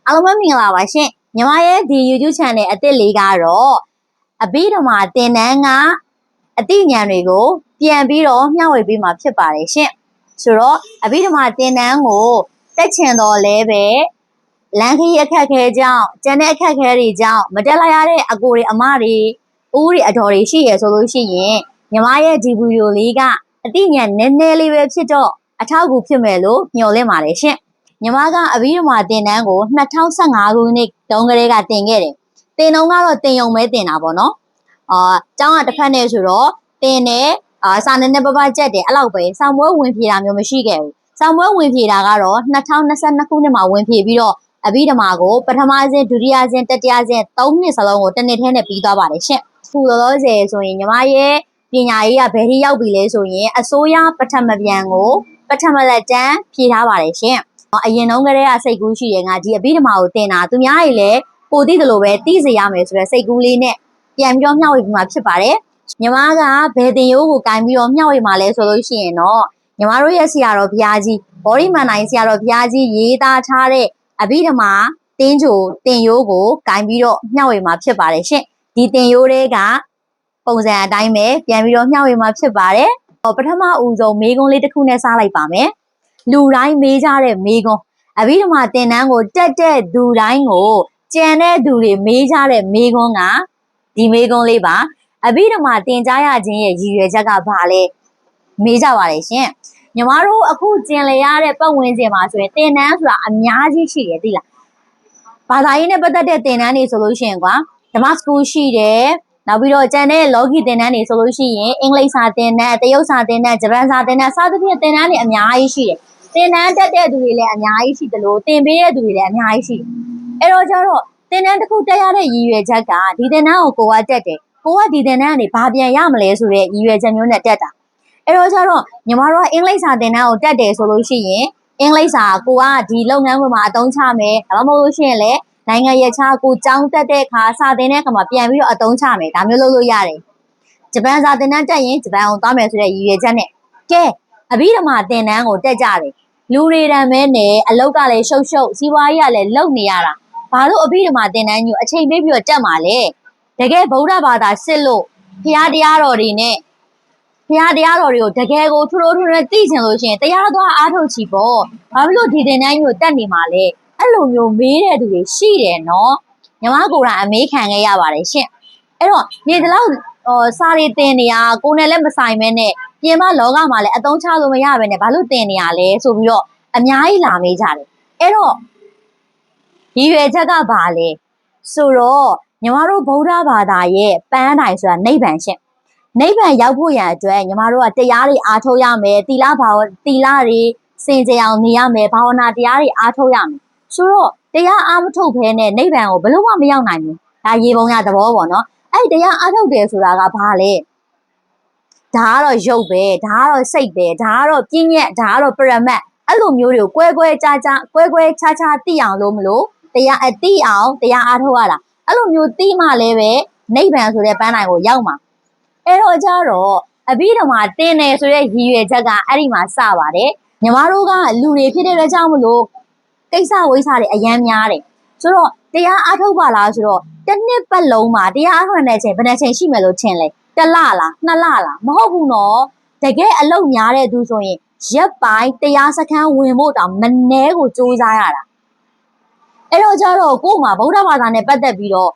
အားလုံးပဲမင်္ဂလာပါရှင်ညီမရဲ့ဒီ YouTube channel အသစ်လေးကတော့အဘိဓမ္မာသင်တန်းကအသိဉာဏ်တွေကိုပြန်ပြီးတော့မျှဝေပေးမှာဖြစ်ပါတယ်ရှင်ဆိုတော့အဘိဓမ္မာသင်တန်းကိုတက်ချင်တော့လဲပဲလမ်းခရီးအခက်ခဲကြောင့်ကျန်တဲ့အခက်ခဲတွေကြောင့်မတက်လိုက်ရတဲ့အကိုတွေအမတွေဦးတွေအတော်တွေရှိရဆိုလို့ရှိရင်ညီမရဲ့ဒီဗီဒီယိုလေးကအသိဉာဏ်နည်းနည်းလေးပဲဖြစ်တော့အထောက်အကူဖြစ်မယ်လို့မျှော်လင့်ပါတယ်ရှင်ညီမကအဘိဓမ္မာသင်တန်းကို2015ခုနှစ်တုန်းကလေးကတင်ခဲ့တယ်။တင်တော့ကတော့တင်ရုံပဲတင်တာပေါ့နော်။ကျောင်းကတစ်ဖက်နဲ့ဆိုတော့တင်တယ်စာနေနဲ့ပပကြက်တယ်အဲ့လောက်ပဲဆောင်းပွဲဝင်ဖြေတာမျိုးမရှိခဲ့ဘူး။ဆောင်းပွဲဝင်ဖြေတာကတော့2022ခုနှစ်မှာဝင်ဖြေပြီးတော့အဘိဓမ္မာကိုပထမစဉ်ဒုတိယစဉ်တတိယစဉ်3နှစ်စလုံးကိုတစ်နှစ်ထဲနဲ့ပြီးသွားပါတယ်ရှင့်။ခုလောလောဆယ်ဆိုရင်ညီမရဲ့ပညာရေးကဘယ်ထိရောက်ပြီလဲဆိုရင်အစိုးရပထမပြန်ကိုပထမလက်တန်းဖြေထားပါတယ်ရှင့်။အရင်တုန်းကတည်းကစိတ်ကူးရှိတယ်ငါဒီအဘိဓမ္မာကိုသင်တာသူများကြီးလည်းပိုသိတယ်လို့ပဲသိစေရမယ်ဆိုတဲ့စိတ်ကူးလေးနဲ့ပြန်ပြီးတော့မျှဝေပြီးမှဖြစ်ပါတယ်ညီမကဘယ်တင်ရိုးကိုကင်ပြီးတော့မျှဝေမှာလဲဆိုလို့ရှိရင်တော့ညီမတို့ရဲ့ဆရာတော်ဘုရားကြီးဘောရိမန္တိုင်းဆရာတော်ဘုရားကြီးရေးသားထားတဲ့အဘိဓမ္မာတင်းချိုတင်ရိုးကိုကင်ပြီးတော့မျှဝေမှာဖြစ်ပါတယ်ရှင်ဒီတင်ရိုးတွေကပုံစံအတိုင်းပဲပြန်ပြီးတော့မျှဝေမှာဖြစ်ပါတယ်ပထမဦးဆုံးမေးခွန်းလေးတစ်ခုနဲ့စလိုက်ပါမယ်လူတိုင်းမေးကြတဲ့မေးခွန်းအဘိဓမ္မာသင်တန်းကိုတက်တဲ့သူတိုင်းကိုကြံတဲ့သူတွေမေးကြတဲ့မေးခွန်းကဒီမေးခွန်းလေးပါအဘိဓမ္မာသင်ကြားရခြင်းရဲ့ရည်ရွယ်ချက်ကဘာလဲမေးကြပါလေရှင်ညီမတို့အခုကျင်လည်ရတဲ့ပတ်ဝန်းကျင်မှာဆိုရင်သင်တန်းဆိုတာအများကြီးရှိတယ်သိလားဘာသာရေးနဲ့ပတ်သက်တဲ့သင်တန်းတွေဆိုလို့ရှိရင်ကွာဓမ္မစကူရှိတယ်နောက်ပြီးတော့ကျန်တဲ့လောကီသင်တန်းတွေဆိုလို့ရှိရင်အင်္ဂလိပ်စာသင်တန်းတရုတ်စာသင်တန်းဂျပန်စာသင်တန်းစသဖြင့်သင်တန်းတွေအများကြီးရှိတယ်သင်တန်းတက်တဲ့သူတွေလည်းအများကြီးရှိတယ်လို့သင်ပေးတဲ့သူတွေလည်းအများကြီးရှိတယ်အဲ့တော့ကျတော့သင်တန်းတစ်ခုတက်ရတဲ့ရည်ရွယ်ချက်ကဒီသင်တန်းကိုကတက်တယ်ကိုကဒီသင်တန်းကနေဘာပြန်ရမလဲဆိုတဲ့ရည်ရွယ်ချက်မျိုးနဲ့တက်တာအဲ့တော့ကျတော့ညီမတို့ကအင်္ဂလိပ်စာသင်တန်းကိုတက်တယ်ဆိုလို့ရှိရင်အင်္ဂလိပ်စာကိုကဒီလုပ်ငန်းခွင်မှာအသုံးချမယ်ဒါမှမဟုတ်လို့ရှိရင်လည်းနိုင်ငံရဲ့ခြားကိုကျောင်းတက်တဲ့အခါစာသင်တဲ့အခါမှာပြန်ပြီးတော့အသုံးချမယ်ဒါမျိုးလုပ်လို့ရတယ်ဂျပန်စာသင်တန်းတက်ရင်ဂျပန်အောင်သွားမယ်ဆိုတဲ့ရည်ရွယ်ချက်နဲ့ကဲအဘိဓမ္မာသင်တန်းကိုတက်ကြတယ်လူတွေတမ်းမဲနဲ့အလောက်ကလည်းရှုပ်ရှုပ်စီးပွားရေးကလည်းလုံနေရတာဘာလို့အဘိဓမ္မာသင်တန်းကြီးအချိန်ပေးပြီးတော့တက်မှာလဲတကယ်ဗုဒ္ဓဘာသာစစ်လို့ဘုရားတရားတော်တွေနဲ့ဘုရားတရားတော်တွေကိုတကယ်ကိုထူထူနဲ့သိချင်လို့ရှိရင်တရားသွားအားထုတ်ချီပေါ့ဘာလို့ဒီသင်တန်းကြီးကိုတက်နေမှာလဲအဲ့လိုမျိုးမေးတဲ့သူတွေရှိတယ်နော်ညီမကိုယ်တိုင်အမေးခံခဲ့ရပါတယ်ရှင့်အဲ့တော့ဒီလောက်စာရီတင်နေရကိုယ်နဲ့လည်းမဆိုင်မဲနဲ့ပြင်မလောကမှာလည်းအသုံးချလို့မရပဲနဲ့ဘာလို့တင်နေရလဲဆိုပြီးတော့အများကြီးလာမေးကြတယ်အဲ့တော့ဒီရွယ်ချက်ကဘာလဲဆိုတော့ညီမတို့ဗုဒ္ဓဘာသာရဲ့ပန်းတိုင်ဆိုတာနိဗ္ဗာန်ရှင့်နိဗ္ဗာန်ရောက်ဖို့ရန်အတွက်ညီမတို့ကတရားတွေအားထုတ်ရမယ်သီလတွေစင်ကြယ်အောင်နေရမယ်ဘာဝနာတရားတွေအားထုတ်ရမယ်ဆိုတော့တရားအားမထုတ်ဘဲနဲ့နိဗ္ဗာန်ကိုဘယ်လို့မှမရောက်နိုင်ဘူးဒါရေပုံရသဘောပေါ့နော်အဲ့တရားအားထုတ်တယ်ဆိုတာကဘာလဲဒါကတော့ရုပ်ပဲဒါကတော့စိတ်ပဲဒါကတော့ပြဉ္ညက်ဒါကတော့ပရမတ်အဲ့လိုမျိုးတွေကိုကွဲခြားသိအောင်လို့မလို့တရားသိအောင်တရားအားထုတ်ရတာအဲ့လိုမျိုးသိမှလည်းပဲနိဗ္ဗာန်ဆိုတဲ့ပန်းတိုင်ကိုရောက်မှာအဲ့တော့ကြတော့အဘိဓမ္မာသင်တယ်ဆိုတဲ့ရည်ရွယ်ချက်ကအဲ့ဒီမှာစပါတယ်ညီမတို့ကလူတွေဖြစ်တဲ့အတွက်ကြောင့်မလို့ကိစ္စဝိစ္စတွေအများများတယ်ဆိုတော့တရားအားထုတ်ပါလားဆိုတော့တစ်နှစ်ပတ်လုံးမှာတရားအားထုတ်တဲ့အချိန်ဘယ်နှချိန်ရှိမယ်လို့ထင်လဲတစ်လလားနှစ်လလားမဟုတ်ဘူးနော်တကယ်အလုပ်များတဲ့သူဆိုရင်ရက်ပိုင်းတရားစခန်းဝင်ဖို့တောင်မနှဲကိုစူးစမ်းရတာအဲ့တော့ကျတော့ကို့မှာဗုဒ္ဓဘာသာနဲ့ပတ်သက်ပြီးတော့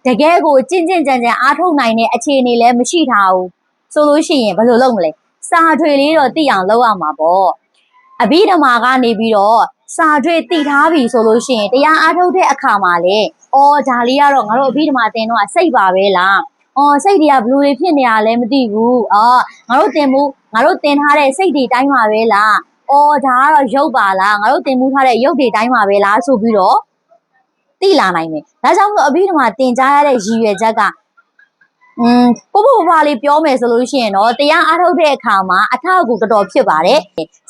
တကယ်ကိုကြင်ကြံအားထုတ်နိုင်တဲ့အခြေအနေလည်းမရှိထားဘူးဆိုလို့ရှိရင်ဘယ်လိုလုပ်မလဲစာထွေလေးတော့သိအောင်လုပ်ရမှာပေါ့အဘိဓမ္မာကနေပြီးတော့စာထွေသိထားပြီဆိုလို့ရှိရင်တရားအားထုတ်တဲ့အခါမှာလေဒါလေးကတော့ငါတို့အဘိဓမ္မာသင်တော့စိတ်ပါပဲလားစိတ်တွေကဘလူတွေဖြစ်နေရလဲမသိဘူးငါတို့သင်ထားတဲ့စိတ်တွေတိုင်းပါပဲလားဒါကတော့ရုပ်ပါလားငါတို့သင်မှုထားတဲ့ရုပ်တွေတိုင်းပါပဲလားဆိုပြီးတော့သိလာနိုင်မယ်ဒါကြောင့်မို့အဘိဓမ္မာသင်ကြားရတဲ့ရည်ရွယ်ချက်ကပို့ပါလေးပြောမယ်ဆိုလို့ရှိရင်တော့တရားအားထုတ်တဲ့အခါမှာအထောက်အကူတော်တော်ဖြစ်ပါတယ်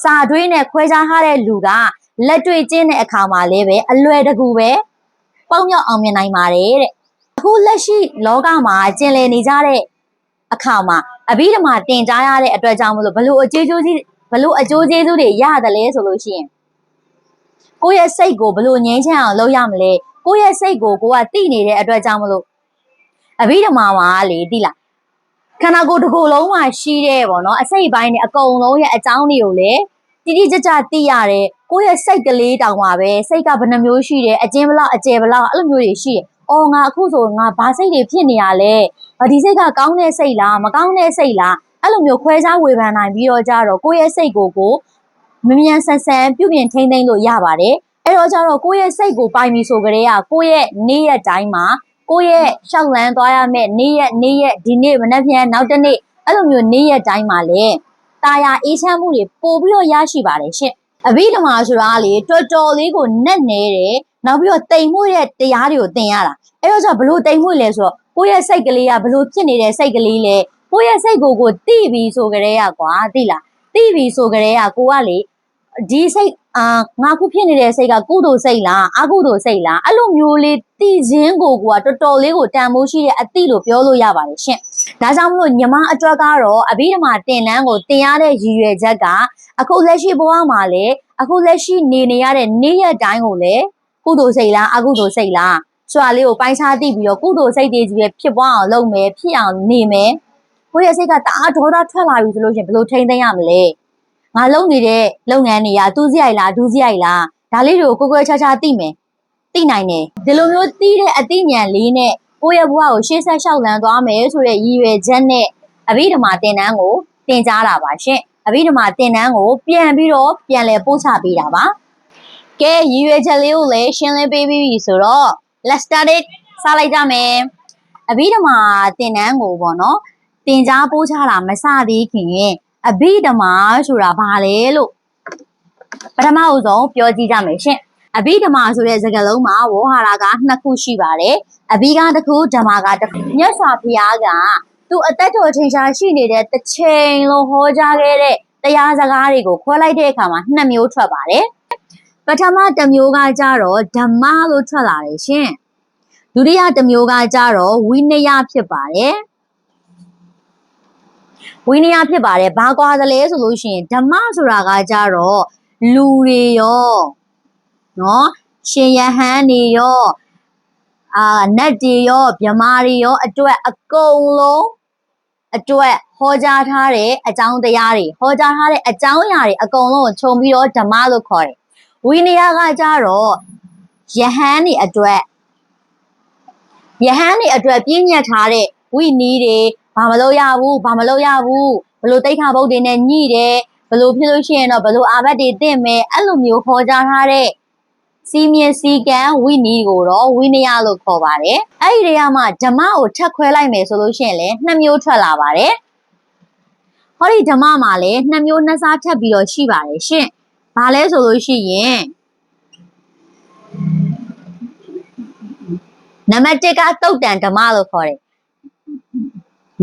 စာတွင်းနဲ့ခွဲခြားထားတဲ့လူကလက်တွေ့ကျင့်တဲ့အခါမှာလည်းပဲအလွယ်တကူပဲပေါက်မြောက်အောင်မြင်နိုင်ပါတယ်တဲ့အခုလက်ရှိလောကမှာကျင်လည်နေကြတဲ့အခါမှာအဘိဓမ္မာသင်ကြားရတဲ့အတွက်ကြောင့်မလို့ဘလို့အကျိုးကျေးဇူးတွေရတယ်လဲဆိုလို့ရှိရင် ကိုယ့်ရဲ့စိတ်ကိုဘလို့ငြိမ်းချမ်းအောင်လုပ်ရမလဲကိုယ့်ရဲ့စိတ်ကိုကိုကတိနေတဲ့အတွက်ကြောင့်မလို့အဘိဓမ္မာမှာလေတိလားခန္ဓာကိုယ်တစ်ခုလုံးမှာရှိတဲ့ပေါ့နော်အစိတ်ပိုင်းနဲ့အကုန်လုံးရဲ့အကြောင်းတွေကိုလေတိတိကျကျသိရတယ်ကိုယ့်ရဲ့စိတ်ကလေးတောင်ပါပဲစိတ်ကဘယ်နှမျိုးရှိတယ်အကျဉ်းဘလောက်အကျယ်ဘလောက်အဲ့လိုမျိုးတွေရှိတယ်အော်ငါအခုဆိုငါဘာစိတ်တွေဖြစ်နေရလဲဒီစိတ်ကကောင်းတဲ့စိတ်လားမကောင်းတဲ့စိတ်လားအဲ့လိုမျိုးခွဲခြားဝေဖန်နိုင်ပြီးတော့ကြတော့ကိုယ့်ရဲ့စိတ်ကိုမမြန်ဆန်ဆန်ပြုပြင်ထိန်းသိမ်းလို့ရပါတယ်အဲ့တော့ကြတော့ကိုယ့်ရဲ့စိတ်ကိုပိုင်ပြီဆိုကြတဲ့ကကိုယ့်ရဲ့နေ့ရက်တိုင်းမှာကိုယ့်ရဲ့ရှောက်လန်းသွားရမယ့်နေ့ရက်ဒီနေ့မနက်ဖြန်နောက်တစ်နေ့အဲ့လိုမျိုးနေ့ရက်တိုင်းမှာလေတာယာအေးချမ်းမှုတွေပို့ပြီးတော့ရရှိပါတယ်ရှင်အဘိဓမ္မာဆိုတာလေတော်တော်လေးကိုနက်နေတယ်နောက်ပြီးတော့တိမ်မှုရဲ့တရားတွေကိုသင်ရတာအဲ့တော့ကျဘလို့တိမ်မှုလဲဆိုတော့ကိုယ့်ရဲ့စိတ်ကလေးကဘလို့ဖြစ်နေတဲ့စိတ်ကလေးလေကိုယ့်ရဲ့စိတ်ကိုတိပြီးဆိုကြတဲ့ကွာသိလားတိပြီးဆိုကြတဲ့ကိုကလေဒီစိတ်ငါခုဖြစ်နေတဲ့စိတ်ကကုသိုလ်စိတ်လားအကုသိုလ်စိတ်လားအဲ့လိုမျိုးလေးသိခြင်းကိုကတော်တော်လေးကိုတန်ဖိုးရှိတဲ့အသည့်လို့ပြောလို့ရပါတယ်ရှင်ဒါကြောင့်မလို့ညီမအတွက်ကတော့အဘိဓမ္မာသင်တန်းကိုသင်ရတဲ့ရည်ရွယ်ချက်ကအခုလက်ရှိဘဝမှာလေအခုလက်ရှိနေရတဲ့နေ့ရက်တိုင်းကိုလေကုသိုလ်စိတ်လားအကုသိုလ်စိတ်လားဆိုတာလေးကိုပိုင်းခြားသိပြီးတော့ကုသိုလ်စိတ်တွေကြီးပဲဖြစ်ပွားအောင်လုပ်မယ်ဖြစ်အောင်နေမယ်ကိုယ့်ရဲ့စိတ်ကတအားဒေါသထွက်လာပြီဆိုလို့ရှိရင်ဘယ်လိုထိန်းသိမ်းရမလဲငါလုပ်နေတဲ့လုပ်ငန်းတွေကသူစရိုက်လားဒူးစရိုက်လားဒါလေးတွေကိုကိုယ်ခြားခြားသိမယ်သိနိုင်တယ်ဒီလိုမျိုးသိတဲ့အသိဉာဏ်လေးနဲ့ကိုယ့်ရဲ့ဘဝကိုရှေ့ဆက်လျှောက်လန်းသွားမယ်ဆိုတဲ့ရည်ရွယ်ချက်နဲ့အဘိဓမ္မာသင်တန်းကိုသင်ကြားတာပါရှင်အဘိဓမ္မာသင်တန်းကိုပြန်လည်ပို့ချပေးတာပါကဲရည်ရွယ်ချက်လေးကိုလည်းရှင်းလင်းပေးပြီးဆိုတော့ let's start it စလိုက်ကြမယ်အဘိဓမ္မာသင်တန်းကိုပေါ့နော်သင်ကြားပို့ချတာမစသေးခင်အဘိဓမ္မာဆိုတာဘာလဲလို့ပထမအဆုံးပြောကြည့်ကြမယ်ရှင်အဘိဓမ္မာဆိုတဲ့စကားလုံးမှာဝေါဟာရကနှစ်ခုရှိပါတယ်အဘိကတစ်ခုဓမ္မာကတစ်ခုမြတ်စွာဘုရားကသူအသက်တော်ထင်ရှားရှိနေတဲ့တစ်ချိန်လုံးဟောကြားခဲ့တဲ့တရားစကားတွေကိုခွဲလိုက်တဲ့အခါမှာနှစ်မျိုးထွက်ပါတယ်ပထမတစ်မျိုးကကြတော့ဓမ္မလို့ထွက်လာတယ်ရှင်ဒုတိယတစ်မျိုးကကြတော့ဝိနည်းဖြစ်ပါတယ်ဝိနည်းဖြစ်ပါတယ်ဘာကွာသလဲဆိုလို့ရှိရင်ဓမ္မဆိုတာကကြတော့လူတွေရောနော်ရှင်ယဟန်တွေရောနတ်တွေရောဗြမာတွေရောအတွက်အကုန်လုံးအတွက်ဟောကြားထားတဲ့အကြောင်းတရားတွေဟောကြားထားတဲ့အကြောင်းအရာတွေအကုန်လုံးကိုခြုံပြီးတော့ဓမ္မလို့ခေါ်တယ်ဝိနည်းကကြတော့ယဟန်တွေအတွက်ပြည့်ညတ်ထားတဲ့ဝိနည်းတွေဘာမလုပ်ရဘူးဘလို့တိဋ္ဌာဘုတ်တွေနဲ့ညှိတယ်ဘလို့ဖြစ်လို့ရှိရင်တော့ဘလို့အာဘတ်တွေတင့်မယ်အဲ့လိုမျိုးခေါ်ကြထားတဲ့စီမင်းစီကံဝိနည်းကိုတော့ဝိနည်းလို့ခေါ်ပါတယ်အဲ့ဒီတွေကမှဓမ္မကိုထပ်ခွဲလိုက်မယ်ဆိုလို့ရှိရင်လည်းနှစ်မျိုးထွက်လာပါတယ်ဟောဒီဓမ္မမှာလည်းနှစ်မျိုးနှစ်စားထပ်ပြီးတော့ရှိပါတယ်ရှင်ဘာလဲဆိုလို့ရှိရင်နံပါတ်1ကသုတ်တန်ဓမ္မလို့ခေါ်တယ်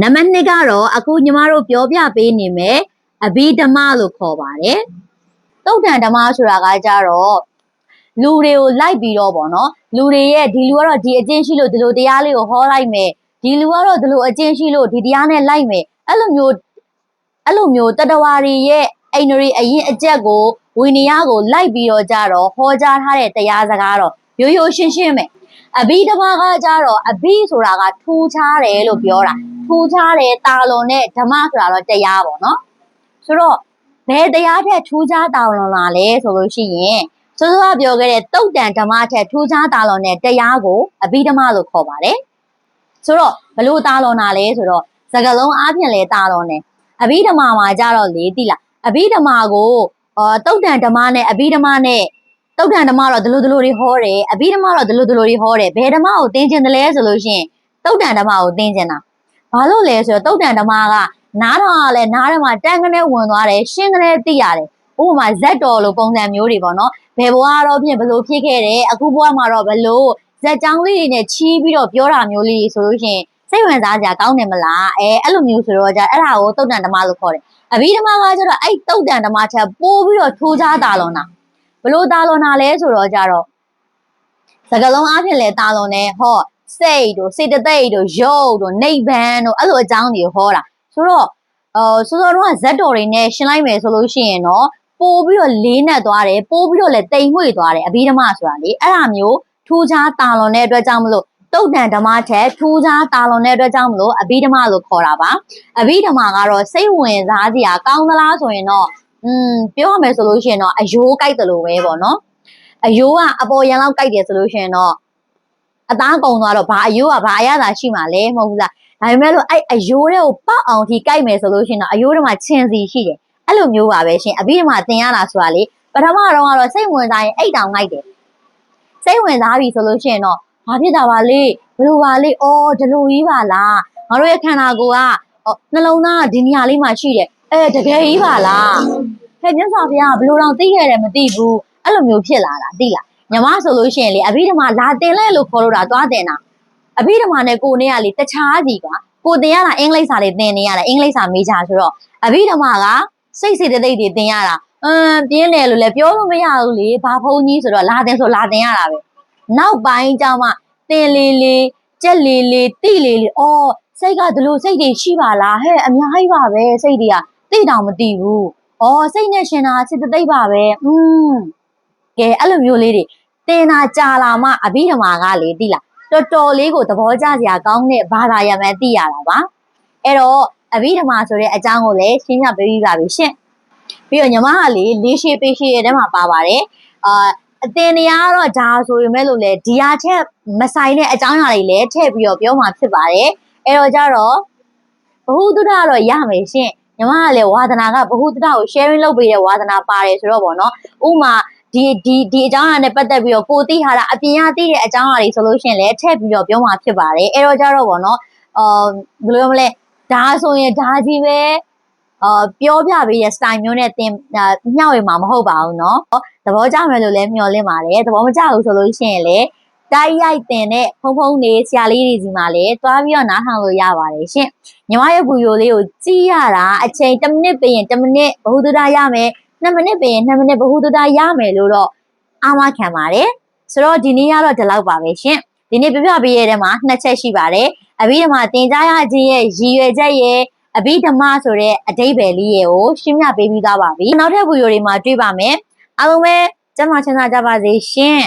နံပါတ်2ကတော့အခုညီမတို့ပြောပြပေးနေမယ်အဘိဓမ္မာလို့ခေါ်ပါတယ်သုတ်တန်ဓမ္မဆိုတာကကြတော့လူတွေကိုလိုက်ပြီးတော့ပေါ့နော်လူတွေရဲ့ဒီလူကတော့ဒီအကျင့်ရှိလို့ဒီလိုတရားလေးကိုဟောလိုက်မယ်ဒီလူကတော့ဒီလိုအကျင့်ရှိလို့ဒီတရားနဲ့လိုက်မယ်အဲ့လိုမျိုးတတဝါတွေရဲ့အိန္ဒြေအရင်အကျက်ကိုဝိနည်းကိုလိုက်ပြီးတော့ကြတော့ဟောကြားထားတဲ့တရားစကားတော့ရိုးရိုးရှင်းရှင်းပဲအဘိဓမ္မာကကြတော့အဘိဆိုတာကထူးခြားတယ်လို့ပြောတာထူးခြားတယ်တာလွန်တဲ့ဓမ္မဆိုတာတော့တရားပေါ့နော်ဆိုတော့ဘယ်တရားထက်ထူးခြားတာလွန်လာလဲဆိုလို့ရှိရင်စောစောကပြောခဲ့တဲ့သုတ်တန်ဓမ္မထက်ထူးခြားတာလွန်တဲ့တရားကိုအဘိဓမ္မာလို့ခေါ်ပါတယ်ဆိုတော့ဘလို့တာလွန်တာလဲဆိုတော့စကားလုံးအားဖြင့်လဲတာလွန်တယ်အဘိဓမ္မာမှာကြတော့လေသိလားအဘိဓမ္မာကိုသုတ်တန်ဓမ္မနဲ့အဘိဓမ္မာနဲ့သုတ်တန်ဓမ္မတော့ဒီလိုတွေဟောတယ်အဘိဓမ္မာတော့ဒီလိုတွေဟောတယ်ဘယ်ဓမ္မကိုသင်ကျင်တယ်လဲဆိုလို့ရှိရင်သုတ်တန်ဓမ္မကိုသင်ကျင်တာဘာလို့လဲဆိုတော့သုတ်တန်ဓမ္မကနားထောင်ရလဲနားထဲမှာတန်းကနေဝင်သွားတယ်ရှင်းကနေသိရတယ်ဥပမာဇက်တော်လိုပုံစံမျိုးတွေပေါ့နော်ဘယ်ဘဝတော့ဖြင့်ဘလို့ဖြစ်ခဲ့တယ်အခုဘဝမှာတော့ဘလို့ဇက်ကြောင်းလေးတွေနဲ့ချီးပြီးတော့ပြောတာမျိုးလေးဆိုလို့ရှိရင်စိတ်ဝင်စားကြကောင်းတယ်မလားအဲ့လိုမျိုးဆိုတော့じゃအဲ့ဒါကိုသုတ်တန်ဓမ္မလို့ခေါ်တယ်အဘိဓမ္မာကကျတော့အဲ့သုတ်တန်ဓမ္မထက်ပိုပြီးတော့ထူးခြားတာလွန်တာဘလို့တာလွန်တာလဲဆိုတော့ကြတော့စကားလုံးအားဖြင့်လဲတာလွန်တယ်ဟောစိတ်တို့စေတသိက်တို့ရုပ်တို့နိဗ္ဗာန်တို့အဲ့လိုအကြောင်းတွေဟောတာဆိုတော့စောစောတော့ဇက်တော်တွေနဲ့ရှင်းလိုက်မယ်ဆိုလို့ရှိရင်တော့ပ ပို့ပြီးတော့လေးနဲ့သွားတယ်ပို့ပြီးတော့လည်းတိမ်ငွေ့သွားတယ်အဘိဓမ္မာဆိုတာလေအဲ့ဒါမျိုးထူးခြားတာလွန်တဲ့အတွက်ကြောင့်မလို့တုတ်တန်ဓမ္မထက်ထူးခြားတာလွန်တဲ့အတွက်ကြောင့်မလို့အဘိဓမ္မာလို့ခေါ်တာပါအဘိဓမ္မာကတော့စိတ်ဝင်စားစရာကောင်းသလားဆိုရင်တော့ပြောရမယ်ဆိုလို့ရှိရင်တော့အယိုးကြိုက်တယ်လို့ပဲပေါ့နော်အယိုးကအပေါ်ရန်လောက်ကြိုက်တယ်ဆိုလို့ရှိရင်တော့အသားကုန်သွားတော့ဘာအယိုးကဘာအရသာရှိမှာလဲမဟုတ်ဘူးလားဒါပေမဲ့လို့အဲ့အယိုးတွေကိုပောက်အောင်ထိကြိုက်မယ်ဆိုလို့ရှိရင်တော့အယိုးတွေမှာချင်စီရှိတယ်အဲ့လိုမျိုးပါပဲရှင်အဘိဓမ္မာသင်ရတာဆိုတာလေပထမတော့ကတော့စိတ်ဝင်စားရင်အိတ်တောင်ငိုက်တယ်စိတ်ဝင်စားပြီဆိုလို့ရှိရင်တော့ဘာဖြစ်တာပါလဲဘယ်လိုပါလဲအော်ဒီလိုကြီးပါလားငါတို့ရဲ့ခန္ဓာကိုယ်ကနှလုံးသားကဒီနေရာလေးမှာရှိတယ်တကယ်ကြီးပါလားဟဲ့မြတ်စွာဘုရားကဘယ်လိုတော့သိခဲ့တယ်မသိဘူးအဲ့လိုမျိုးဖြစ်လာတာသိလားညီမဆိုလို့ရှိရင်လေအဘိဓမ္မာလာတင်လဲလို့ခေါ်လို့တာသွားတင်တာအဘိဓမ္မာနဲ့ကိုနေရလေတခြားစီကွာကိုတင်ရတာအင်္ဂလိပ်စာလေးသင်နေရတယ်အင်္ဂလိပ်စာမေးချာဆိုတော့အဘိဓမ္မာကစိတ်စေတသိက်တွေသင်ရတာပြင်းတယ်လို့လည်းပြောလို့မရဘူးလေဘာဖုန်းကြီးဆိုတော့လာတင်ဆိုလာတင်ရတာပဲနောက်ပိုင်းကျမှတင်လေးလေးကြက်လေးလေးတိလေးလေးအော်စိတ်ကဒီလိုစိတ်တွေရှိပါလားဟဲ့အများကြီးပါပဲစိတ်တွေကသိတောင်မသိဘူးအော်စိတ်နဲ့ရှင်တာစေတသိက်ပါပဲကဲအဲ့လိုမျိုးလေးတွေတင်တာကြာလာမှအဘိဓမ္မာကလေသိလားတော်တော်လေးကိုသဘောကျစရာကောင်းတဲ့ဘာသာရပ်မှန်းသိရတာပါအဲ့တော့အဘိဓမ္မာဆိုတဲ့အကြောင်းကိုလည်းရှင်းပြပေးပြီးပါပြီရှင့်ပြီးတော့ညီမကလေလေးရှည်ပေးရှည်ရဲ့ထဲမှာပါပါတယ်အတင်နေရတော့ဒါဆိုရင်မဲ့လို့လေဒီဟာချက်မဆိုင်တဲ့အကြောင်းအရာတွေလည်းထည့်ပြီးတော့ပြောမှာဖြစ်ပါတယ်အဲ့တော့ကြတော့ဘ ഹു တုဒ္ဒတော့ရမယ်ရှင့်ညီမကလည်းဝါသနာကဘ ഹു တုဒ္ဒကို sharing လုပ်ပေးတဲ့ဝါသနာပါတယ်ဆိုတော့ဗောနော်ဥမာဒီအကြောင်းအရာနဲ့ပတ်သက်ပြီးတော့ကိုသိထားတာအပြင်ကသိတဲ့အကြောင်းအရာတွေဆိုလို့ရှိရင်လည်းထည့်ပြီးတော့ပြောမှာဖြစ်ပါတယ်အဲ့တော့ကြတော့ဗောနော်ဘယ်လိုမလဲဒါဆိုရင်ဒါကြီးပဲပြောပြပေးတဲ့ style မျိုးနဲ့တင်မျှဝေမှာမဟုတ်ပါဘူးเนาะသဘောကျမယ်လို့လည်းမျှော်လင့်ပါတယ်သဘောမကျဘူးဆိုလို့ရှိရင်လည်းတိုက်ရိုက်တင်တဲ့ဖုန်းဖုန်းတွေဆရာလေးတွေစီမှာလည်းတွားပြီးတော့နားထောင်လို့ရပါတယ်ရှင်ညီမရဲ့ဗီဒီယိုလေးကိုကြည့်ရတာအချိန်1မိနစ်ပြင်1မိနစ်ဘ ഹു တုဒ္ဒရမယ်2မိနစ်ပြင်2မိနစ်ဘ ഹു တုဒ္ဒရမယ်လို့တော့အာမခံပါတယ်ဆိုတော့ဒီနေ့ကတော့ဒီလောက်ပါပဲရှင်ဒီနေ့ပြပြပေးရတဲ့မှာ2ချက်ရှိပါတယ်အဘိဓမ္မာသင်ကြားရခြင်းရဲ့ရည်ရွယ်ချက်ရဲ့အဘိဓမ္မာဆိုတဲ့အဓိပ္ပာယ်လေးကိုရှင်းပြပေးပြီးသားပါပြီနောက်ထပ်ဗီဒီယိုတွေမှာတွေ့ပါမယ်အားလုံးပဲကျန်းမာချမ်းသာကြပါစေရှင်